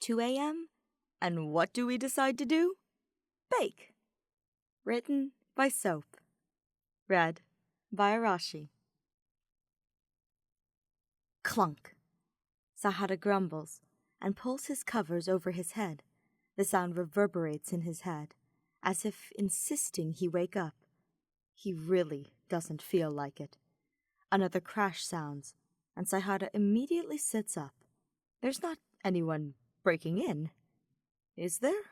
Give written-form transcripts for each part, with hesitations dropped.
2 a.m., and what do we decide to do? Bake. Written by Soap. Read by Arashi. Clunk. Saihara grumbles and pulls his covers over his head. The sound reverberates in his head, as if insisting he wake up. He really doesn't feel like it. Another crash sounds, and Saihara immediately sits up. There's not anyone breaking in, is there?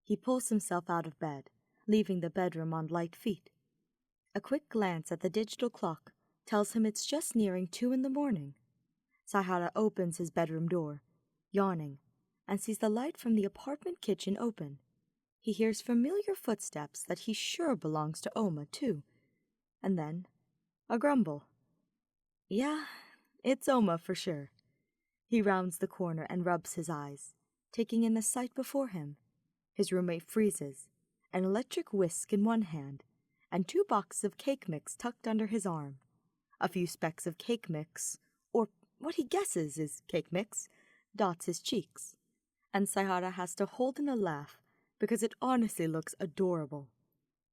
He pulls himself out of bed, leaving the bedroom on light feet. A quick glance at the digital clock tells him it's just nearing 2 a.m. Saihara opens his bedroom door, yawning, and sees the light from the apartment kitchen open. He hears familiar footsteps that he's sure belongs to Ouma, too. And then, a grumble. Yeah, it's Ouma for sure. He rounds the corner and rubs his eyes, taking in the sight before him. His roommate freezes, an electric whisk in one hand, and 2 boxes of cake mix tucked under his arm. A few specks of cake mix, or what he guesses is cake mix, dots his cheeks, and Saihara has to hold in a laugh because it honestly looks adorable.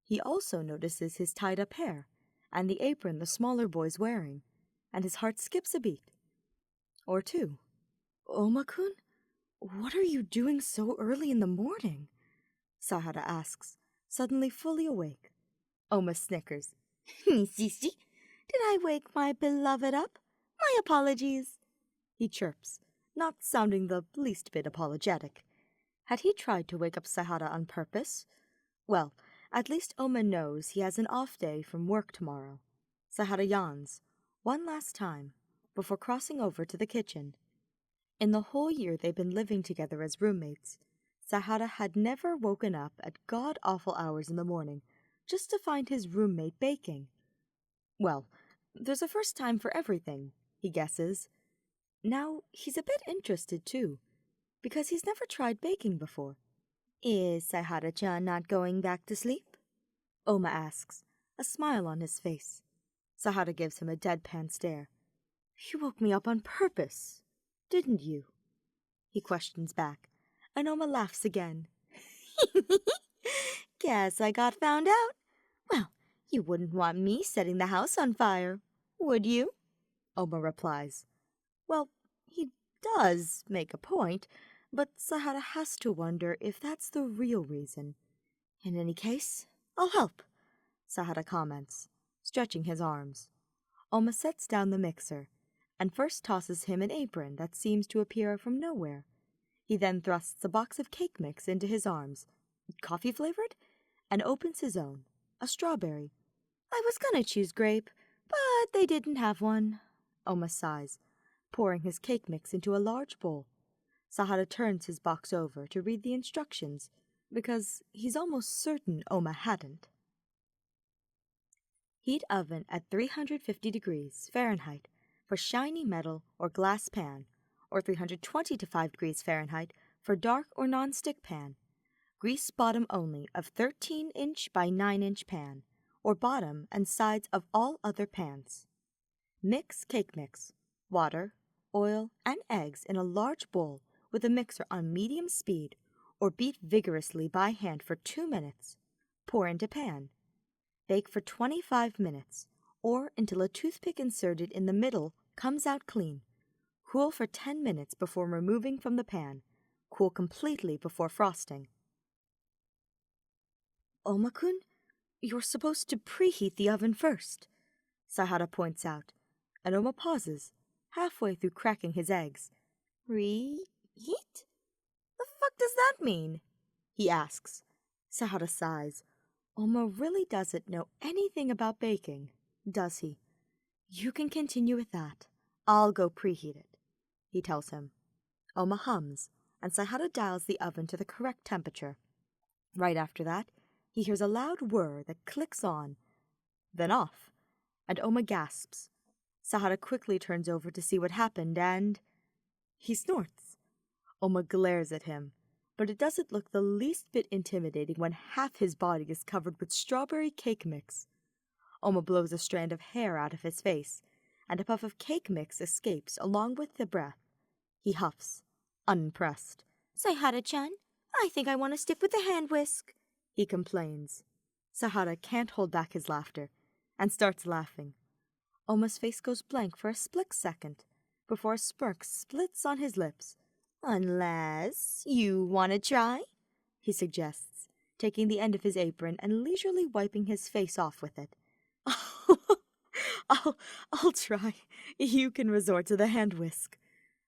He also notices his tied-up hair and the apron the smaller boy's wearing, and his heart skips a beat. Or 2. Ouma-kun, what are you doing so early in the morning? Saihara asks, suddenly fully awake. Ouma snickers. Sissy, did I wake my beloved up? My apologies. He chirps, not sounding the least bit apologetic. Had he tried to wake up Saihara on purpose? Well, at least Ouma knows he has an off day from work tomorrow. Saihara yawns, one last time, before crossing over to the kitchen. In the whole year they've been living together as roommates, Saihara had never woken up at god-awful hours in the morning just to find his roommate baking. Well, there's a first time for everything, he guesses. Now he's a bit interested, too, because he's never tried baking before. Is Saihara-chan not going back to sleep? Ouma asks, a smile on his face. Saihara gives him a deadpan stare. You woke me up on purpose, didn't you? He questions back, and Ouma laughs again. Guess I got found out. Well, you wouldn't want me setting the house on fire, would you? Ouma replies. Well, he does make a point, but Saihara has to wonder if that's the real reason. In any case, I'll help, Saihara comments, stretching his arms. Ouma sets down the mixer, and first tosses him an apron that seems to appear from nowhere. He then thrusts a box of cake mix into his arms, coffee-flavored, and opens his own, a strawberry. I was gonna choose grape, but they didn't have one, Ouma sighs, pouring his cake mix into a large bowl. Saihara turns his box over to read the instructions, because he's almost certain Ouma hadn't. Heat oven at 350 degrees Fahrenheit for shiny metal or glass pan, or 325 degrees Fahrenheit for dark or non-stick pan. Grease bottom only of 13-inch by 9-inch pan, or bottom and sides of all other pans. Mix cake mix, water, oil, and eggs in a large bowl with a mixer on medium speed, or beat vigorously by hand for 2 minutes. Pour into pan. Bake for 25 minutes, or until a toothpick inserted in the middle comes out clean. Cool for 10 minutes before removing from the pan. Cool completely before frosting. Ouma-kun, you're supposed to preheat the oven first, Saihara points out, and Ouma pauses, halfway through cracking his eggs. Reheat? The fuck does that mean? He asks. Saihara sighs. Ouma really doesn't know anything about baking, does he? You can continue with that. I'll go preheat it, he tells him. Ouma hums, and Saihara dials the oven to the correct temperature. Right after that, he hears a loud whir that clicks on, then off, and Ouma gasps. Saihara quickly turns over to see what happened, and he snorts. Ouma glares at him, but it doesn't look the least bit intimidating when half his body is covered with strawberry cake mix. Ouma blows a strand of hair out of his face, and a puff of cake mix escapes along with the breath. He huffs, unimpressed. Saihara-chan, I think I want to stick with the hand whisk, he complains. Saihara can't hold back his laughter and starts laughing. Ouma's face goes blank for a split second before a smirk splits on his lips. Unless you want to try, he suggests, taking the end of his apron and leisurely wiping his face off with it. I'll try. You can resort to the hand whisk,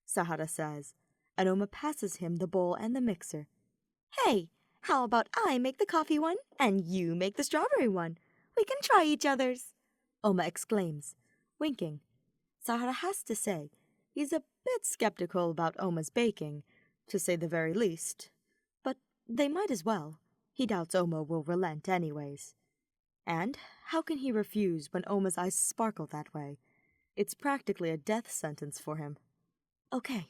Saihara says, and Ouma passes him the bowl and the mixer. Hey, how about I make the coffee one and you make the strawberry one? We can try each other's, Ouma exclaims, winking. Saihara has to say, he's a bit skeptical about Ouma's baking, to say the very least. But they might as well. He doubts Ouma will relent anyways. And how can he refuse when Ouma's eyes sparkle that way? It's practically a death sentence for him. Okay,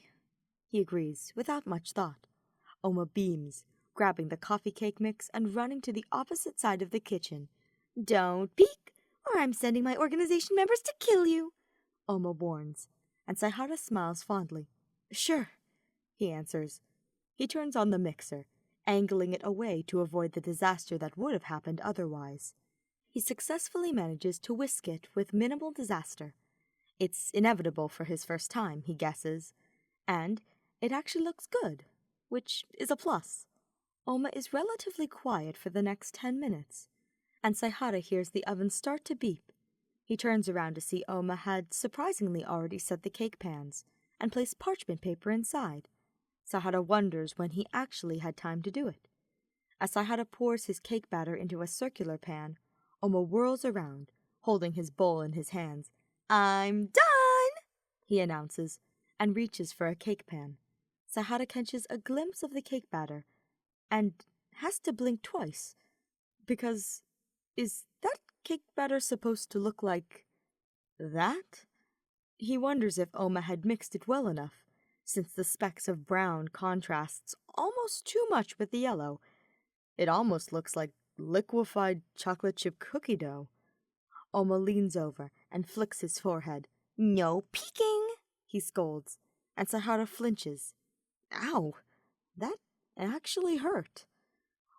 he agrees, without much thought. Ouma beams, grabbing the coffee cake mix and running to the opposite side of the kitchen. Don't peek, or I'm sending my organization members to kill you, Ouma warns, and Saihara smiles fondly. Sure, he answers. He turns on the mixer, angling it away to avoid the disaster that would have happened otherwise. He successfully manages to whisk it with minimal disaster. It's inevitable for his first time, he guesses, and it actually looks good, which is a plus. Ouma is relatively quiet for the next 10 minutes, and Saihara hears the oven start to beep. He turns around to see Ouma had surprisingly already set the cake pans and placed parchment paper inside. Saihara wonders when he actually had time to do it. As Saihara pours his cake batter into a circular pan, Ouma whirls around, holding his bowl in his hands. I'm done, he announces, and reaches for a cake pan. Saihara catches a glimpse of the cake batter and has to blink twice, because is that cake batter supposed to look like that? He wonders if Ouma had mixed it well enough, since the specks of brown contrasts almost too much with the yellow. It almost looks like liquefied chocolate chip cookie dough. Ouma leans over and flicks his forehead. No peeking, he scolds, and Saihara flinches. Ow, that actually hurt.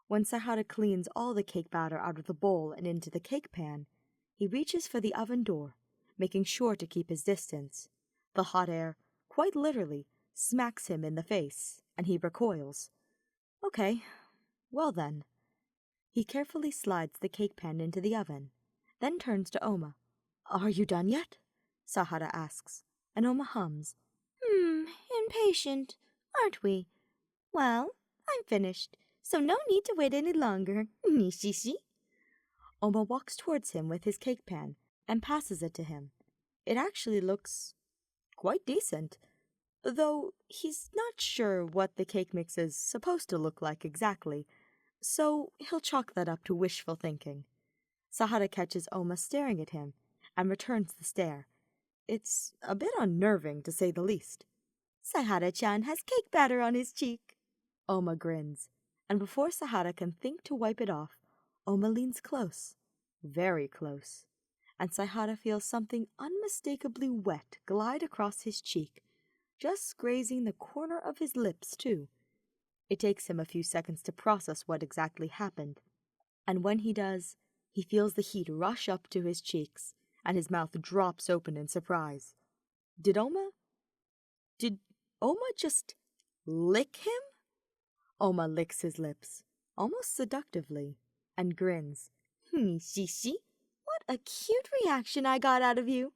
When Saihara cleans all the cake batter out of the bowl and into the cake pan, he reaches for the oven door, making sure to keep his distance. The hot air, quite literally, smacks him in the face, and he recoils. Okay, well then. He carefully slides the cake pan into the oven, then turns to Ouma. Are you done yet? Saihara asks, and Ouma hums. Impatient, aren't we? Well, I'm finished, so no need to wait any longer. Nishishi. Ouma walks towards him with his cake pan and passes it to him. It actually looks quite decent, though he's not sure what the cake mix is supposed to look like exactly, so he'll chalk that up to wishful thinking. Saihara catches Ouma staring at him and returns the stare. It's a bit unnerving, to say the least. Saihara-chan has cake batter on his cheek. Ouma grins, and before Saihara can think to wipe it off, Ouma leans close, very close, and Saihara feels something unmistakably wet glide across his cheek, just grazing the corner of his lips, too. It takes him a few seconds to process what exactly happened, and when he does, he feels the heat rush up to his cheeks, and his mouth drops open in surprise. Did Ouma just lick him? Ouma licks his lips, almost seductively, and grins. Shishi, what a cute reaction I got out of you.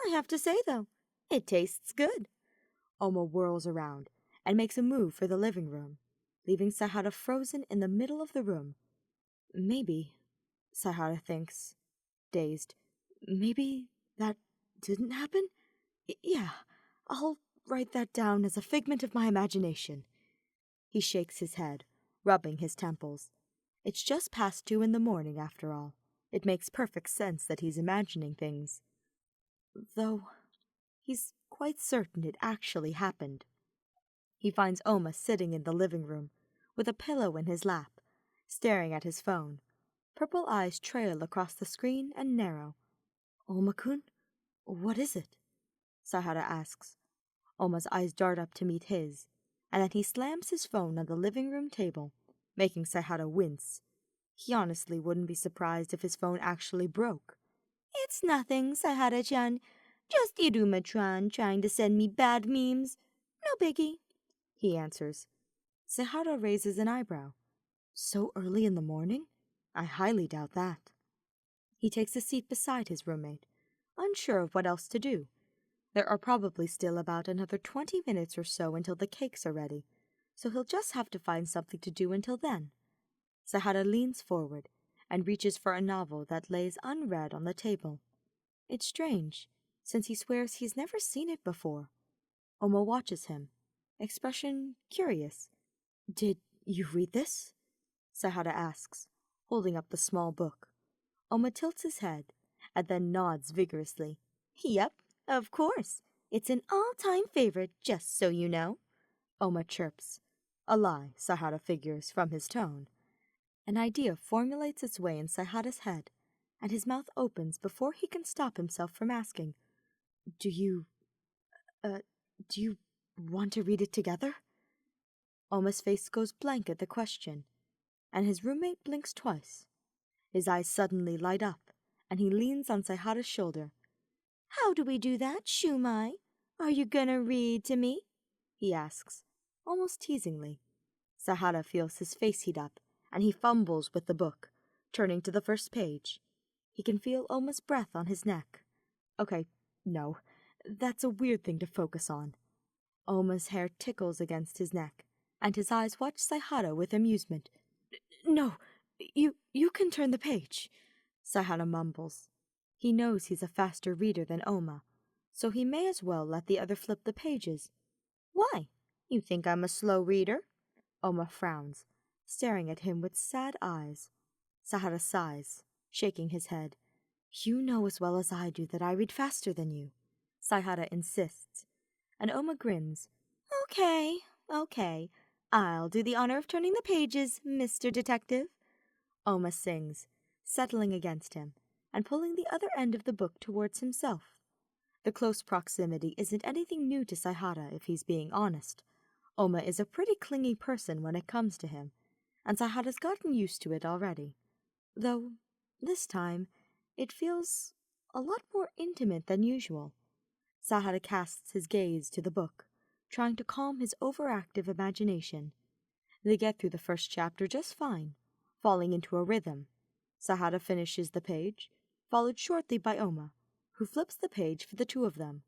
I have to say, though, it tastes good. Ouma whirls around and makes a move for the living room, leaving Saihara frozen in the middle of the room. Maybe, Saihara thinks, dazed, maybe that didn't happen? Yeah, I'll write that down as a figment of my imagination. He shakes his head, rubbing his temples. It's just past 2 a.m, after all. It makes perfect sense that he's imagining things. Though he's quite certain it actually happened. He finds Ouma sitting in the living room, with a pillow in his lap, staring at his phone. Purple eyes trail across the screen and narrow. Ouma-kun, what is it? Saihara asks. Ouma's eyes dart up to meet his, and then he slams his phone on the living room table, making Saihara wince. He honestly wouldn't be surprised if his phone actually broke. "It's nothing, Saihara-chan. Just Iruma-chan trying to send me bad memes. No biggie," he answers. Saihara raises an eyebrow. "So early in the morning? I highly doubt that." He takes a seat beside his roommate, unsure of what else to do. There are probably still about another 20 minutes or so until the cakes are ready, so he'll just have to find something to do until then. Saihara leans forward and reaches for a novel that lays unread on the table. It's strange, since he swears he's never seen it before. Ouma watches him, expression curious. "Did you read this?" Saihara asks, holding up the small book. Ouma tilts his head and then nods vigorously. "Yep, of course. It's an all-time favorite, just so you know," Ouma chirps. A lie, Saihara figures from his tone. An idea formulates its way in Saihara's head, and his mouth opens before he can stop himself from asking, Do you want to read it together?" Ouma's face goes blank at the question, and his roommate blinks twice. His eyes suddenly light up, and he leans on Saihara's shoulder. "How do we do that, Shumai? Are you gonna read to me?" he asks, almost teasingly. Saihara feels his face heat up, and he fumbles with the book, turning to the first page. He can feel Ouma's breath on his neck. Okay, no, that's a weird thing to focus on. Ouma's hair tickles against his neck, and his eyes watch Saihara with amusement. "No, you can turn the page," Saihara mumbles. He knows he's a faster reader than Ouma, so he may as well let the other flip the pages. "Why? You think I'm a slow reader?" Ouma frowns, staring at him with sad eyes. Saihara sighs, shaking his head. "You know as well as I do that I read faster than you," Saihara insists, and Ouma grins. Okay. I'll do the honor of turning the pages, Mr. Detective." Ouma sings, settling against him, and pulling the other end of the book towards himself. The close proximity isn't anything new to Saihara, if he's being honest. Ouma is a pretty clingy person when it comes to him, and Saihara's gotten used to it already. Though, this time, it feels a lot more intimate than usual. Saihara casts his gaze to the book, trying to calm his overactive imagination. They get through the first chapter just fine, falling into a rhythm. Saihara finishes the page, followed shortly by Ouma, who flips the page for the two of them.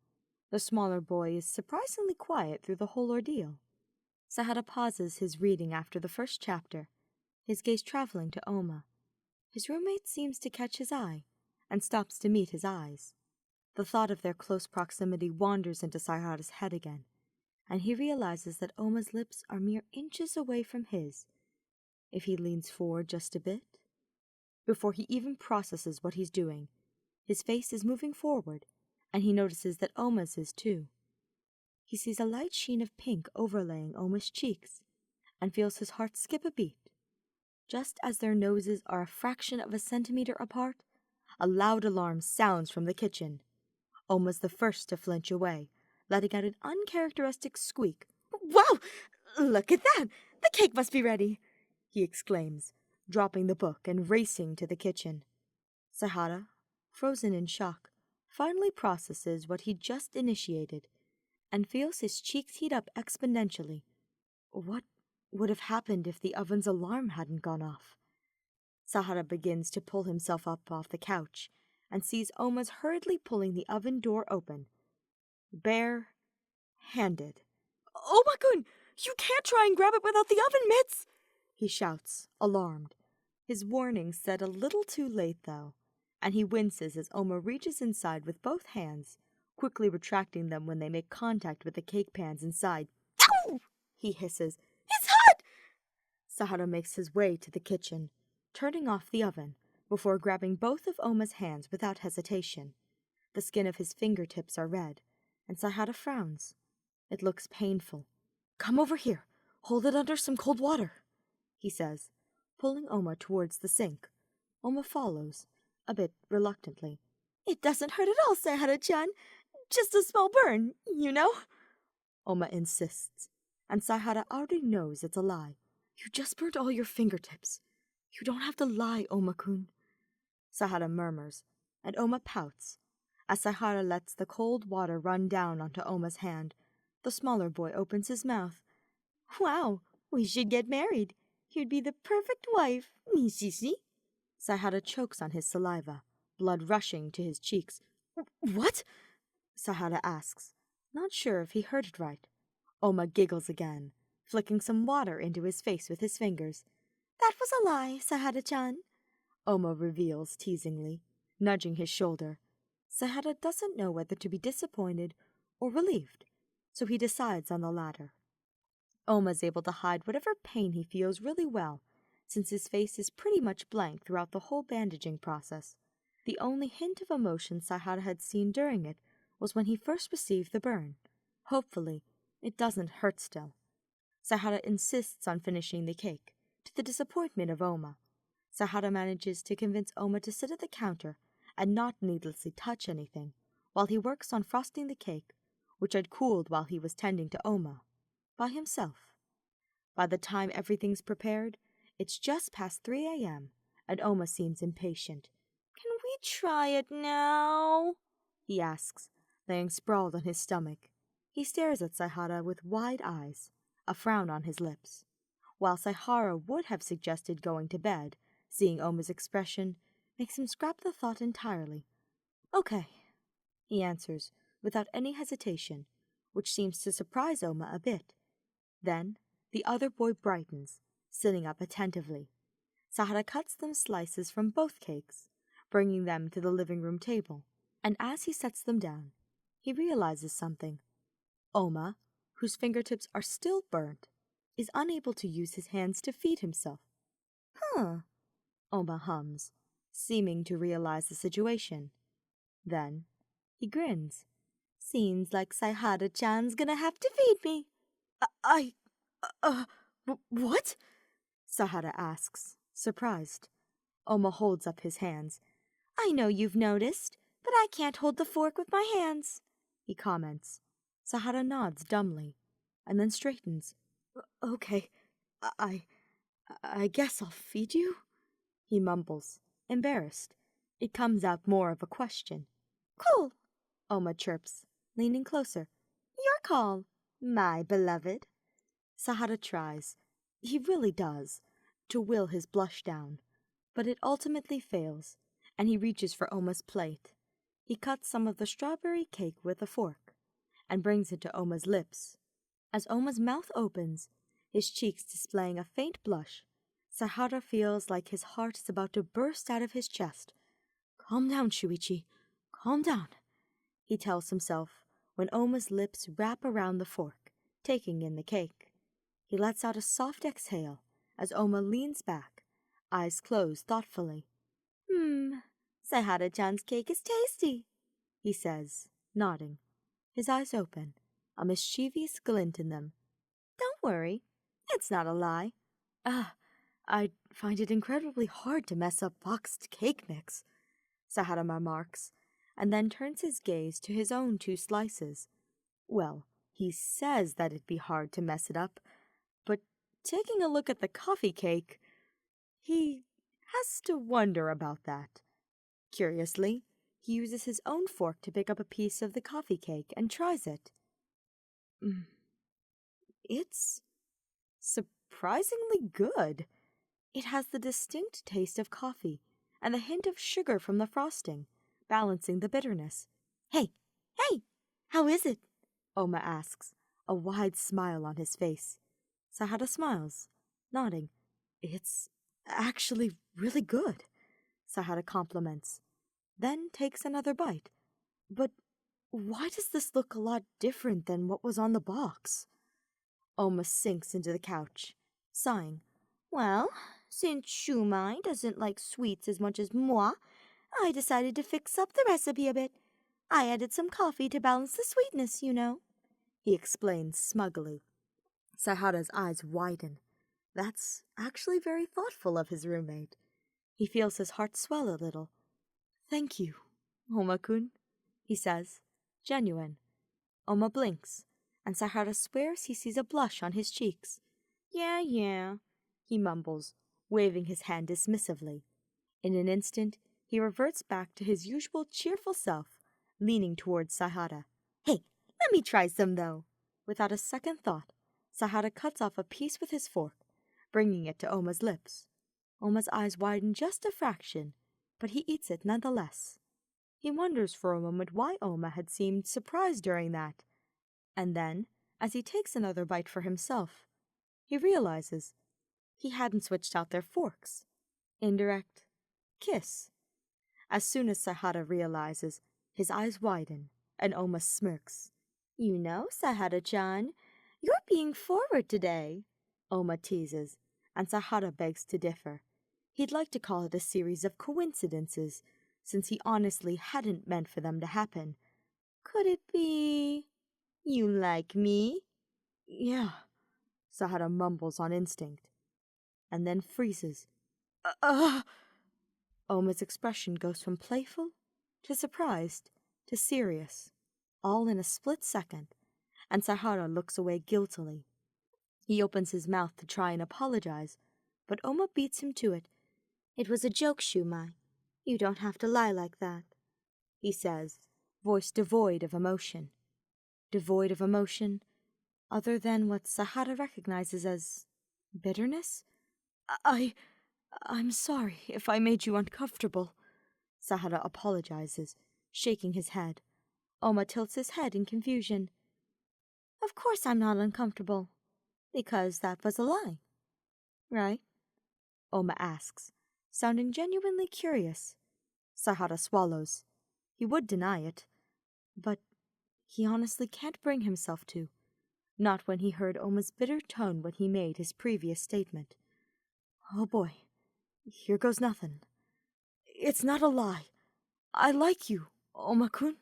The smaller boy is surprisingly quiet through the whole ordeal. Saihara pauses his reading after the first chapter, his gaze traveling to Ouma. His roommate seems to catch his eye, and stops to meet his eyes. The thought of their close proximity wanders into Saihara's head again, and he realizes that Ouma's lips are mere inches away from his. If he leans forward just a bit, before he even processes what he's doing, his face is moving forward, and he notices that Ouma's is too. He sees a light sheen of pink overlaying Ouma's cheeks, and feels his heart skip a beat. Just as their noses are a fraction of a centimeter apart, a loud alarm sounds from the kitchen. Ouma's the first to flinch away, letting out an uncharacteristic squeak. "Wow! Look at that! The cake must be ready!" he exclaims, dropping the book and racing to the kitchen. Saihara, frozen in shock, finally processes what he just initiated, and feels his cheeks heat up exponentially. What would have happened if the oven's alarm hadn't gone off? Saihara begins to pull himself up off the couch, and sees Ouma's hurriedly pulling the oven door open. Bare-handed. "Ouma-kun, you can't try and grab it without the oven mitts!" he shouts, alarmed. His warning said a little too late, though, and he winces as Ouma reaches inside with both hands, quickly retracting them when they make contact with the cake pans inside. "Ow!" he hisses. "It's hot!" Saihara makes his way to the kitchen, turning off the oven, before grabbing both of Ouma's hands without hesitation. The skin of his fingertips are red, and Saihara frowns. It looks painful. "Come over here. Hold it under some cold water," he says, pulling Ouma towards the sink. Ouma follows, a bit reluctantly. "It doesn't hurt at all, Saihara-chan. Just a small burn, you know," Ouma insists. and Saihara already knows it's a lie. You just burnt all your fingertips. You don't have to lie, Ouma-kun. Saihara murmurs, and Ouma pouts. As Saihara lets the cold water run down onto Ouma's hand, the smaller boy opens his mouth. Wow, we should get married. You'd be the perfect wife, Nisisi. Saihara chokes on his saliva, blood rushing to his cheeks. What? Saihara asks, not sure if he heard it right. Ouma giggles again, flicking some water into his face with his fingers. That was a lie, Saihara-chan, Ouma reveals teasingly, nudging his shoulder. Saihara doesn't know whether to be disappointed or relieved, so he decides on the latter. Ouma's able to hide whatever pain he feels really well, since his face is pretty much blank throughout the whole bandaging process. The only hint of emotion Saihara had seen during it was when he first received the burn. Hopefully, it doesn't hurt still. Saihara insists on finishing the cake, to the disappointment of Ouma. Saihara manages to convince Ouma to sit at the counter and not needlessly touch anything, while he works on frosting the cake, which had cooled while he was tending to Ouma, by himself. By the time everything's prepared, it's just past 3 a.m., and Ouma seems impatient. Can we try it now? He asks, laying sprawled on his stomach. He stares at Saihara with wide eyes, a frown on his lips. While Saihara would have suggested going to bed, seeing Ouma's expression makes him scrap the thought entirely. Okay, he answers, without any hesitation, which seems to surprise Ouma a bit. Then the other boy brightens, sitting up attentively. Saihara cuts them slices from both cakes, bringing them to the living room table, and as he sets them down, he realizes something. Ouma, whose fingertips are still burnt, is unable to use his hands to feed himself. Huh, Ouma hums, seeming to realize the situation. Then he grins. Seems like Saihara-chan's gonna have to feed me. What? Saihara asks, surprised. Ouma holds up his hands. I know you've noticed, but I can't hold the fork with my hands, he comments. Saihara nods dumbly, and then straightens. Okay, I guess I'll feed you, he mumbles, embarrassed. It comes out more of a question. Cool, Ouma chirps, leaning closer. Your call, my beloved. Saihara tries, he really does, to will his blush down, but it ultimately fails, and he reaches for Ouma's plate. He cuts some of the strawberry cake with a fork, and brings it to Ouma's lips. As Ouma's mouth opens, his cheeks displaying a faint blush, Saihara feels like his heart is about to burst out of his chest. Calm down, Shuichi. Calm down, he tells himself when Ouma's lips wrap around the fork, taking in the cake. He lets out a soft exhale as Ouma leans back, eyes closed thoughtfully. Saihara-chan's cake is tasty, he says, nodding, his eyes open, a mischievous glint in them. Don't worry, it's not a lie. I find it incredibly hard to mess up boxed cake mix, Saihara remarks, and then turns his gaze to his own 2 slices. Well, he says that it'd be hard to mess it up, but taking a look at the coffee cake, he has to wonder about that. Curiously, he uses his own fork to pick up a piece of the coffee cake and tries it. It's surprisingly good. It has the distinct taste of coffee and the hint of sugar from the frosting, balancing the bitterness. Hey, how is it? Ouma asks, a wide smile on his face. Saihara smiles, nodding. It's actually really good, Saihara compliments, then takes another bite. But why does this look a lot different than what was on the box? Ouma sinks into the couch, sighing. Well, since Shumai doesn't like sweets as much as moi, I decided to fix up the recipe a bit. I added some coffee to balance the sweetness, you know, he explains smugly. Saihara's eyes widen. That's actually very thoughtful of his roommate. He feels his heart swell a little. Thank you, Ouma-kun, he says, genuine. Ouma blinks, and Saihara swears he sees a blush on his cheeks. Yeah, he mumbles, waving his hand dismissively. In an instant, he reverts back to his usual cheerful self, leaning towards Saihara. Hey, let me try some, though. Without a second thought, Saihara cuts off a piece with his fork, bringing it to Ouma's lips. Ouma's eyes widen just a fraction, but he eats it nonetheless. He wonders for a moment why Ouma had seemed surprised during that. And then, as he takes another bite for himself, he realizes he hadn't switched out their forks. Indirect kiss. As soon as Saihara realizes, his eyes widen, and Ouma smirks. You know, Saihara-chan, you're being forward today, Ouma teases, and Saihara begs to differ. He'd like to call it a series of coincidences, since he honestly hadn't meant for them to happen. Could it be you like me? Yeah, Saihara mumbles on instinct, and then freezes. Ouma's expression goes from playful to surprised to serious, all in a split second, and Saihara looks away guiltily. He opens his mouth to try and apologize, but Ouma beats him to it. It was a joke, Shumai. You don't have to lie like that, he says, voice devoid of emotion. Devoid of emotion, other than what Saihara recognizes as bitterness? I'm sorry if I made you uncomfortable, Saihara apologizes, shaking his head. Ouma tilts his head in confusion. Of course I'm not uncomfortable, because that was a lie, right? Ouma asks, sounding genuinely curious. Saihara swallows. He would deny it, but he honestly can't bring himself to, not when he heard Ouma's bitter tone when he made his previous statement. Oh boy, here goes nothing. It's not a lie. I like you, Ouma-kun,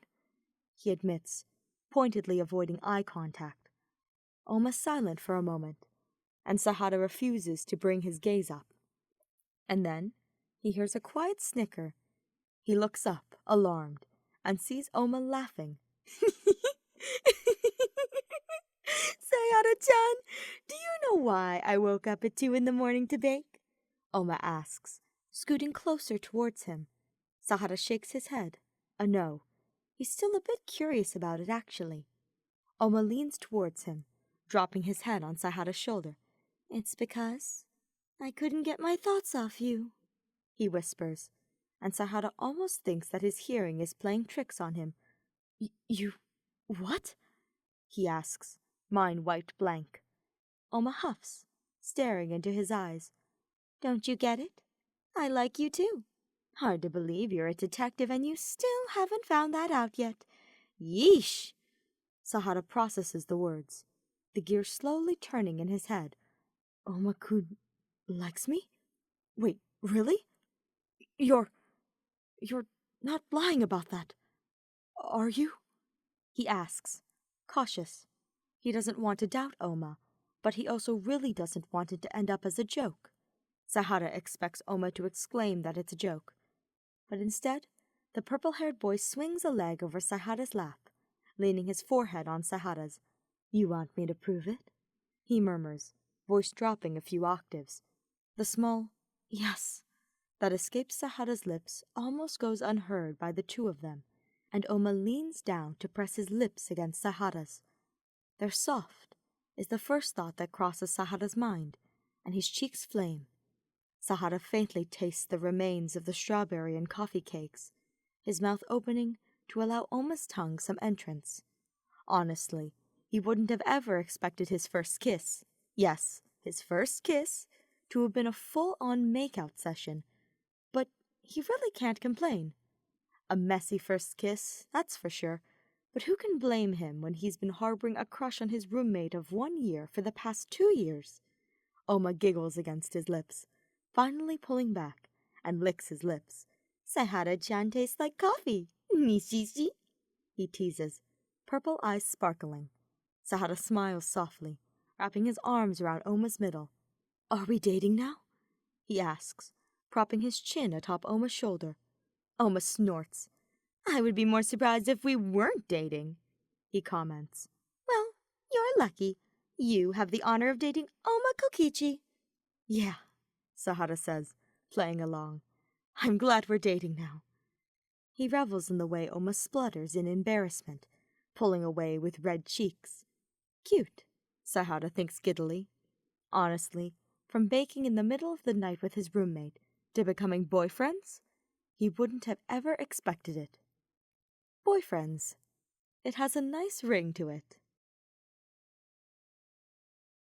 he admits, pointedly avoiding eye contact. Ouma's silent for a moment, and Saihara refuses to bring his gaze up. And then he hears a quiet snicker. He looks up, alarmed, and sees Ouma laughing. Saihara-chan, do you know why I woke up at 2 in the morning to bake? Ouma asks, scooting closer towards him. Saihara shakes his head. A no. He's still a bit curious about it, actually. Ouma leans towards him, dropping his head on Saihara's shoulder. It's because I couldn't get my thoughts off you, he whispers, and Saihara almost thinks that his hearing is playing tricks on him. You... what? He asks, mind wiped blank. Ouma huffs, staring into his eyes. Don't you get it? I like you too. Hard to believe you're a detective and you still haven't found that out yet. Yeesh! Saihara processes the words, the gears slowly turning in his head. Ouma-kun likes me? Wait, really? You're not lying about that, are you? He asks, cautious. He doesn't want to doubt Ouma, but he also really doesn't want it to end up as a joke. Saihara expects Ouma to exclaim that it's a joke, but instead, the purple-haired boy swings a leg over Saihara's lap, leaning his forehead on Saihara's. You want me to prove it? He murmurs, voice dropping a few octaves. The small yes that escapes Saihara's lips almost goes unheard by the two of them, and Ouma leans down to press his lips against Saihara's. They're soft, is the first thought that crosses Saihara's mind, and his cheeks flame. Saihara faintly tastes the remains of the strawberry and coffee cakes, his mouth opening to allow Ouma's tongue some entrance. Honestly, he wouldn't have ever expected his first kiss, yes, his first kiss, to have been a full-on make-out session, but he really can't complain. A messy first kiss, that's for sure, but who can blame him when he's been harboring a crush on his roommate of 1 year for the past 2 years? Ouma giggles against his lips, finally pulling back, and licks his lips. Saihara-chan tastes like coffee, nishishi, he teases, purple eyes sparkling. Saihara smiles softly, wrapping his arms around Ouma's middle. Are we dating now? He asks, propping his chin atop Ouma's shoulder. Ouma snorts. I would be more surprised if we weren't dating, he comments. Well, you're lucky. You have the honor of dating Ouma Kokichi. Yeah, Saihara says, playing along. I'm glad we're dating now. He revels in the way Ouma splutters in embarrassment, pulling away with red cheeks. Cute, Saihara thinks giddily. Honestly, from baking in the middle of the night with his roommate to becoming boyfriends, he wouldn't have ever expected it. Boyfriends. It has a nice ring to it.